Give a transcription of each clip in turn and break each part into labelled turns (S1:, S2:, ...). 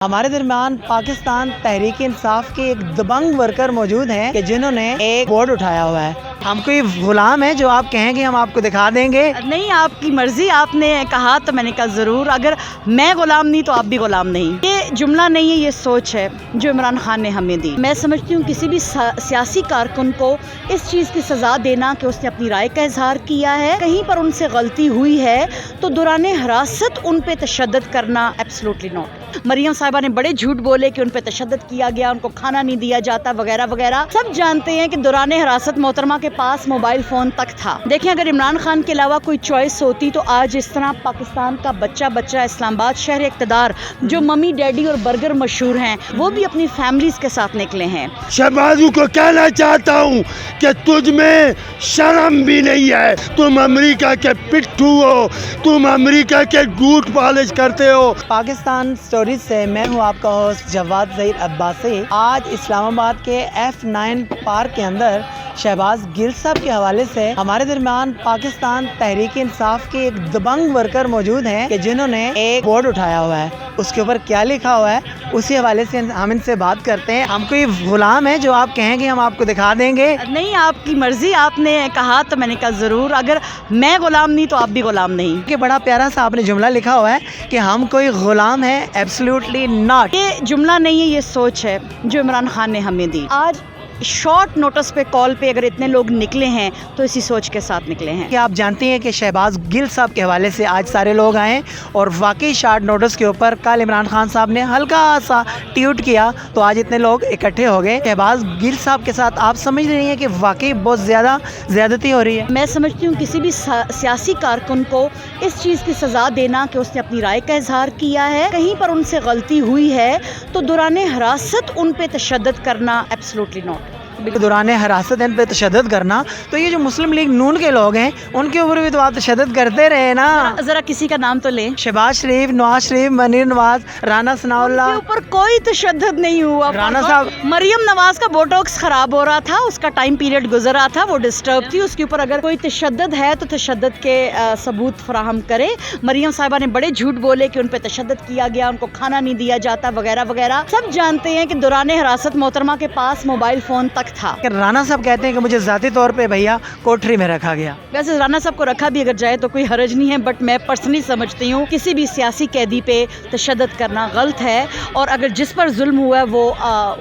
S1: हमारे दरमियान पाकिस्तान तहरीक इंसाफ के एक दबंग वर्कर मौजूद हैं कि जिन्होंने एक बोर्ड उठाया हुआ है। हम कोई गुलाम है जो आप कहेंगे हम आपको दिखा देंगे?
S2: नहीं, आपकी मर्जी, आपने कहा तो मैंने कहा ज़रूर। अगर मैं गुलाम नहीं तो आप भी गुलाम नहीं। ये जुमला नहीं है, ये सोच है जो इमरान खान ने हमें दी। मैं समझती हूँ किसी भी सियासी कारकुन को इस चीज़ की सज़ा देना कि उसने अपनी राय का इजहार किया है, कहीं पर उनसे गलती हुई है तो दौरान हिरासत उन पे तशद्दुद करना एब्सोल्युटली नॉट। मरियम साहिबा ने बड़े झूठ बोले कि उन पे तशद्दुद किया गया, उनको खाना नहीं दिया जाता वगैरह वगैरह। सब जानते हैं कि दौरान हिरासत मोहतरमा के पास मोबाइल फोन तक था। देखें, अगर इमरान खान के अलावा कोई चॉइस होती तो आज इस तरह पाकिस्तान का बच्चा इस्लामाबाद शहर इक़्तिदार जो मम्मी डैडी और बर्गर मशहूर हैं वो भी अपनी फैमिलीज के साथ निकले हैं।
S3: शहबाजू को कहना चाहता हूँ कि तुझ में शर्म भी नहीं है। तुम अमेरिका के पिट्ठू हो, तुम अमेरिका के गूट पॉलिश करते हो।
S1: पाकिस्तान स्टोरीज से मैं हूँ आपका होस्ट जवाद ज़हीर अब्बासी। आज इस्लामाबाद के F9 पार्क के अंदर शहबाज गिल साहब के हवाले से हमारे दरमियान पाकिस्तान तहरीक इंसाफ के एक दबंग वर्कर मौजूद हैं कि जिन्होंने एक बोर्ड उठाया हुआ है। उसके ऊपर क्या लिखा हुआ है उसी हवाले से हम इनसे बात करते हैं। हम कोई गुलाम है जो आप कहेंगे हम आपको दिखा देंगे?
S2: नहीं, आपकी मर्जी, आपने कहा तो मैंने कहा ज़रूर। अगर मैं गुलाम नहीं तो आप भी गुलाम नहीं।
S1: कि बड़ा प्यारा सा आपने जुमला लिखा हुआ है कि हम कोई गुलाम है, एब्सोल्युटली नॉट।
S2: ये जुमला नहीं है, ये सोच है जो इमरान खान ने हमें दी। आज शॉर्ट नोटिस पे कॉल पे अगर इतने लोग निकले हैं तो इसी सोच के साथ निकले हैं।
S1: कि आप जानती हैं कि शहबाज गिल साहब के हवाले से आज सारे लोग आए और वाकई शॉर्ट नोटिस के ऊपर कल इमरान खान साहब ने हल्का सा ट्वीट किया तो आज इतने लोग इकट्ठे हो गए। शहबाज गिल साहब के साथ आप समझ रही हैं कि वाकई बहुत ज़्यादा ज़्यादती हो रही है?
S2: मैं समझती हूँ किसी भी सियासी कारकुन को इस चीज़ की सज़ा देना कि उसने अपनी राय का इजहार किया है, कहीं पर उनसे गलती हुई है तो दौरान हिरासत उन पे तशद्दुद करना एब्सोल्युटली नॉट।
S1: दौरान हिरासत इन पे तशद्दुद करना, तो ये जो मुस्लिम लीग नून के लोग हैं उनके ऊपर भी तो आप तशद्दुद करते रहे ना।
S2: जरा किसी का नाम तो लें।
S1: शहबाज शरीफ, नवाज शरीफ, मनीर नवाज, राना सनाउल्लाह,
S2: उनके ऊपर कोई तशद्दुद नहीं हुआ।
S1: राना साहब,
S2: मरियम नवाज का बोटॉक्स खराब हो रहा था, उसका टाइम पीरियड गुजर रहा था, वो डिस्टर्ब थी। उसके ऊपर अगर कोई तशद्दुद है तो तशद्दुद के सबूत फराहम करे। मरियम साहिबा ने बड़े झूठ बोले कि उन पे तशद्दुद किया गया, उनको खाना नहीं दिया जाता वगैरह वगैरह। सब जानते हैं कि दौरान हिरासत मोहतरमा के पास मोबाइल फोन तक था।
S1: राना साहब कहते हैं कि मुझे ज़ाती तौर पे भैया कोठरी में रखा गया।
S2: वैसे राना साहब को रखा भी अगर जाए तो कोई हर्ज नहीं है, बट मैं पर्सनली समझती हूँ किसी भी सियासी कैदी पे तशद्दुद करना गलत है। और अगर जिस पर जुल्म हुआ है वो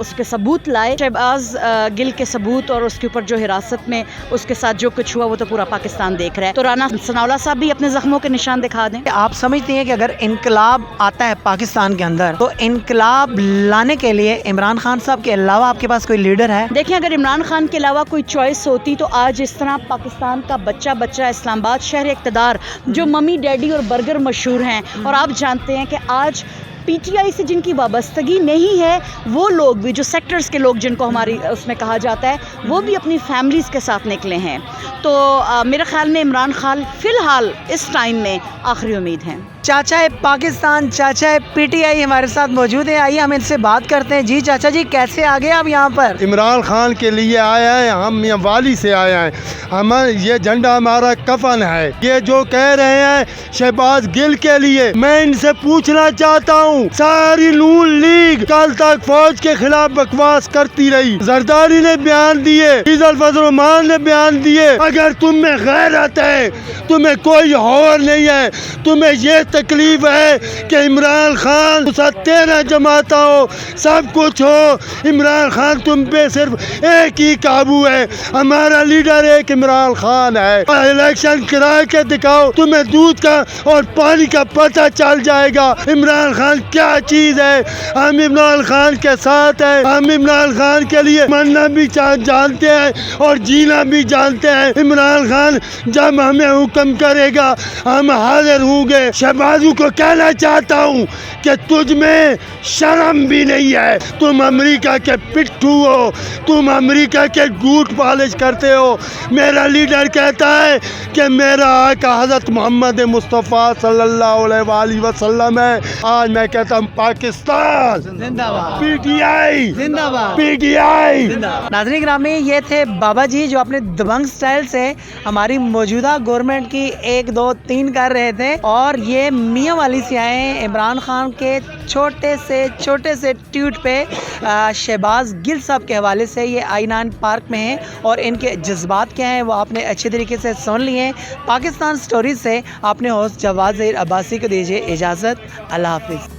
S2: उसके सबूत लाए। शहबाज गिल के सबूत और उसके ऊपर जो हिरासत में उसके साथ जो कुछ हुआ वो तो पूरा पाकिस्तान देख रहा है। तो राना सनाउल्लाह साहब भी अपने जख्मों के निशान दिखा दें।
S1: आप समझती हैं कि अगर इनकलाब आता है पाकिस्तान के अंदर तो इनकलाब लाने के लिए इमरान खान साहब के अलावा आपके पास कोई लीडर है?
S2: देखिए, अगर इमरान खान के अलावा कोई चॉइस होती तो आज इस तरह पाकिस्तान का बच्चा इस्लामाबाद शहर इक़्तिदार जो मम्मी डैडी और बर्गर मशहूर हैं। और आप जानते हैं कि आज PTI से जिनकी वाबस्तगी नहीं है वो लोग भी, जो सेक्टर्स के लोग जिनको हमारी उसमें कहा जाता है, वो भी अपनी फैमिलीज़ के साथ निकले हैं। तो मेरे ख्याल में इमरान खान फ़िलहाल इस टाइम में आखिरी उम्मीद हैं।
S1: चाचा पाकिस्तान, चाचा PTI हमारे साथ मौजूद है। आइए हम इनसे बात करते हैं। जी चाचा जी, कैसे आ गए आप यहाँ पर?
S3: इमरान खान के लिए आया है, हम यहाँ वाली से आए हैं। हम ये झंडा हमारा कफन है। ये जो कह रहे हैं शहबाज गिल के लिए, मैं इनसे पूछना चाहता हूँ, सारी नून लीग कल तक फौज के खिलाफ बकवास करती रही। जरदारी ने बयान दिए, फजल ने बयान दिए। अगर तुम में गैरत है, तुम्हें कोई और नहीं है, तुम्हें ये तकलीफ है कि इमरान खान तेरा जमाता हो, सब कुछ हो, इमरान खान तुम पे सिर्फ एक ही काबू है, हमारा लीडर एक इमरान खान है। इलेक्शन करा के दिखाओ, तुम्हें दूध का और पानी का पता चल जाएगा इमरान खान क्या चीज है। हम इमरान खान के साथ हैं, हम इमरान खान के लिए मरना भी जानते हैं और जीना भी जानते हैं। इमरान खान जब हमें हुक्म करेगा हम हाजिर होंगे। शहबाजू को कहना चाहता हूँ कि तुझ में शर्म भी नहीं है। तुम अमेरिका के पिट्ठू हो, तुम अमेरिका के गूट पॉलिश करते हो। मेरा लीडर कहता है कि मेरा आका हज़रत मोहम्मद मुस्तफ़ा सल्लल्लाहु अलैहि वसल्लम है। आज मैं कहता हूँ पाकिस्तान
S1: जिंदाबाद,
S3: PTI
S1: जिंदाबाद,
S3: PTI।
S1: नाज़रीन ग्रामी, ये थे बाबा जी जो अपने दबंग स्टाइल से हमारी मौजूदा गवर्नमेंट की 1 2 3 कर रहे थे। और ये یہ میاں والی سے آئے ہیں عمران خان کے چھوٹے سے ٹویٹ پہ شہباز گل صاحب کے حوالے سے یہ I9 پارک میں ہیں اور ان کے جذبات کیا ہیں وہ آپ نے اچھے طریقے سے سن لیے ہیں۔ پاکستان سٹوریز سے آپ نے ہوسٹ جواد ظہیر عباسی کو دیجیے اجازت، اللہ حافظ۔